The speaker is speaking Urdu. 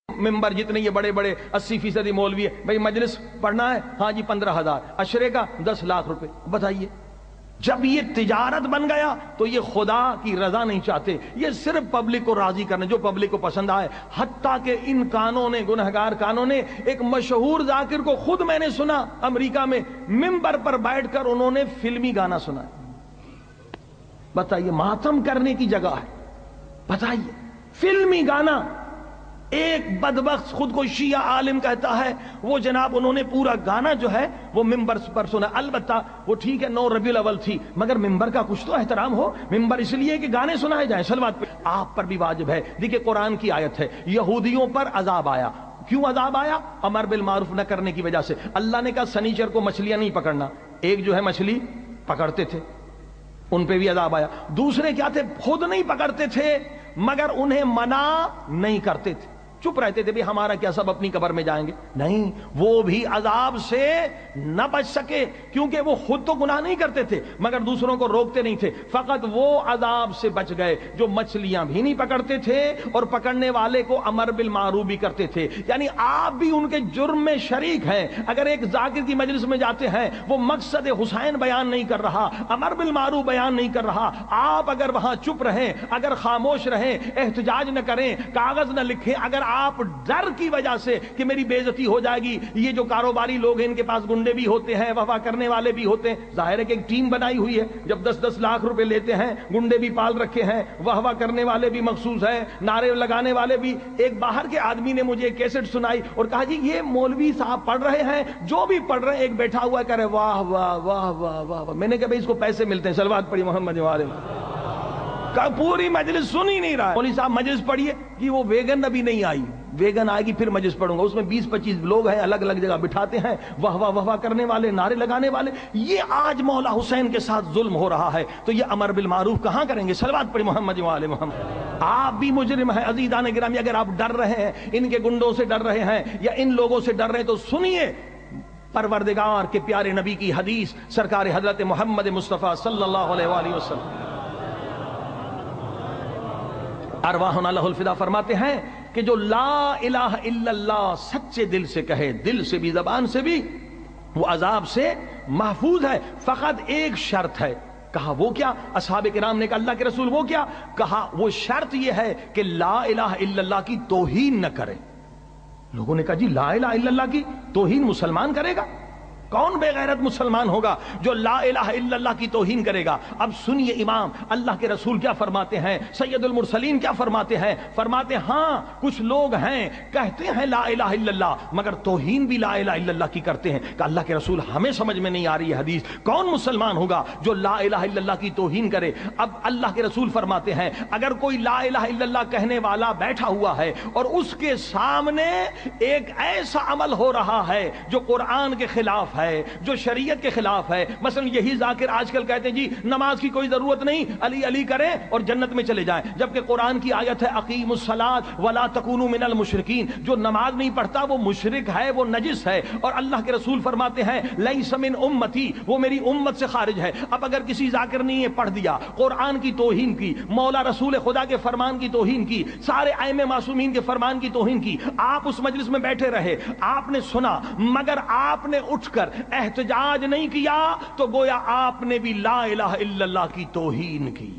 ممبر جتنے یہ بڑے بڑے 80% مولوی ہے، بھئی مجلس پڑھنا ہے، ہاں جی 15,000، اشرے کا 10 لاکھ روپے. بتائیے جب یہ تجارت بن گیا تو یہ خدا کی رضا نہیں چاہتے، یہ صرف پبلک کو راضی کرنے، جو پبلک کو پسند آئے. حتیٰ کہ ان کانوں نے، گنہگار کانوں نے، ایک مشہور ذاکر کو خود میں نے سنا امریکہ میں ممبر پر بیٹھ کر انہوں نے فلمی گانا سنا. بتائیے ماتم کرنے کی جگہ ہے، بتائیے فلمی گانا. ایک بدبخت خود کو شیعہ عالم کہتا ہے، وہ جناب انہوں نے پورا گانا جو ہے وہ ممبر پر سنا. البتہ وہ ٹھیک ہے 9 ربیع الاول تھی، مگر ممبر کا کچھ تو احترام ہو. ممبر اس لیے کہ گانے سنائے جائیں، صلوات پہ آپ پر بھی واجب ہے. دیکھیں قرآن کی آیت ہے، یہودیوں پر عذاب آیا. کیوں عذاب آیا؟ امر بالمعروف نہ کرنے کی وجہ سے. اللہ نے کہا سنیچر کو مچھلیاں نہیں پکڑنا. ایک جو ہے مچھلی پکڑتے تھے، ان پہ بھی عذاب آیا. دوسرے کیا تھے؟ خود نہیں پکڑتے تھے مگر انہیں منع نہیں کرتے تھے، چپ رہتے تھے، بھی ہمارا کیا، سب اپنی قبر میں جائیں گے. نہیں، وہ بھی عذاب سے نہ بچ سکے کیونکہ وہ خود تو گناہ نہیں کرتے تھے مگر دوسروں کو روکتے نہیں تھے. فقط وہ عذاب سے بچ گئے جو مچھلیاں بھی نہیں پکڑتے تھے اور پکڑنے والے کو امر بالمعروف بھی کرتے تھے. یعنی آپ بھی ان کے جرم میں شریک ہیں. اگر ایک ذاکر کی مجلس میں جاتے ہیں، وہ مقصد حسین بیان نہیں کر رہا، امر بالمعروف بیان نہیں کر رہا، آپ اگر وہاں چپ رہیں، اگر خاموش رہیں، احتجاج نہ کریں، کاغذ نہ لکھیں، اگر آپ ڈر کی وجہ سے کہ میری بے عزتی ہو جائے گی، یہ جو کاروباری لوگ ہیں ان کے پاس گنڈے بھی ہوتے ہیں، وفا کرنے والے بھی ہوتے ہیں، ظاہر ہے کہ ایک ٹیم بنائی ہوئی ہے، جب 10-10 لاکھ روپے لیتے ہیں، گنڈے بھی پال رکھے ہیں، وہوا کرنے والے بھی مخصوص ہیں، نعرے لگانے والے بھی. ایک باہر کے آدمی نے مجھے ایک کیسٹ سنائی اور کہا جی یہ مولوی صاحب پڑھ رہے ہیں، جو بھی پڑھ رہے ہیں، ایک بیٹھا ہوا کہہ رہے واہ واہ واہ واہ واہ. میں نے کہا بھائی اس کو پیسے ملتے ہیں، صلوات پڑھی محمد والے. پوری مجلس سن ہی نہیں رہا ہے. مولوی صاحب مجلس پڑھیے کہ وہ ویگن ابھی نہیں آئی، ویگن آئے گی پھر مجلس پڑھوں گا. اس میں 20-25 لوگ ہیں، الگ الگ جگہ بٹھاتے ہیں، واہ واہ واہ کرنے والے، نعرے لگانے والے. یہ آج مولا حسین کے ساتھ ظلم ہو رہا ہے تو یہ امر بالمعروف کہاں کریں گے؟ صلوات پڑھی محمد والے محمد. آپ بھی مجرم ہیں عزیزان گرامی. اگر آپ ڈر رہے ہیں، ان کے گنڈوں سے ڈر رہے ہیں یا ان لوگوں سے ڈر رہے ہیں، تو سنیے پروردگار کے پیارے نبی کی حدیث، سرکار حضرت محمد مصطفیٰ صلی اللہ علیہ وآلہ وسلم ارواحنا لہ الفدا فرماتے ہیں کہ جو لا الہ الا اللہ سچے دل سے کہے، دل سے بھی زبان سے بھی، وہ عذاب سے محفوظ ہے. فقط ایک شرط ہے. کہا وہ کیا؟ اصحاب کرام نے کہا اللہ کے رسول وہ کیا؟ کہا وہ شرط یہ ہے کہ لا الہ الا اللہ کی توہین نہ کرے. لوگوں نے کہا جی لا الہ الا اللہ کی توہین مسلمان کرے گا؟ کون بے غیرت مسلمان ہوگا جو لا الہ الا اللہ کی توہین کرے گا؟ اب سنیے امام، اللہ کے رسول کیا فرماتے ہیں، سید المرسلین کیا فرماتے ہیں. فرماتے ہاں کچھ لوگ ہیں کہتے ہیں لا الہ الا اللہ مگر توہین بھی لا الہ الا اللہ کی کرتے ہیں. کہ اللہ کے رسول ہمیں سمجھ میں نہیں آ رہی ہے حدیث، کون مسلمان ہوگا جو لا الہ الا اللہ کی توہین کرے؟ اب اللہ کے رسول فرماتے ہیں اگر کوئی لا الہ الا اللہ کہنے والا بیٹھا ہوا ہے اور اس کے سامنے ایک ایسا عمل ہو رہا ہے جو قرآن کے خلاف ہے، جو شریعت کے خلاف ہے، مثلا یہی ذاکر آج کل کہتے ہیں جی نماز کی کوئی ضرورت نہیں، علی علی کریں اور جنت میں چلے جائیں، جبکہ قرآن کی آیت ہے اقیموا الصلاۃ ولا تکونوا من المشرکین. جو نماز نہیں پڑھتا وہ مشرک ہے، وہ نجس ہے. اور اللہ کے رسول فرماتے ہیں لیس من امتی، وہ میری امت سے خارج ہے. اب اگر کسی ذاکر نے یہ پڑھ دیا، قرآن کی توہین کی، مولا رسول خدا کے فرمان کی توہین کی، سارے ائمہ معصومین کے فرمان کی توہین کی، آپ اس مجلس میں بیٹھے رہے، آپ نے سنا مگر آپ نے اٹھ کر احتجاج نہیں کیا، تو گویا آپ نے بھی لا الہ الا اللہ کی توہین کی.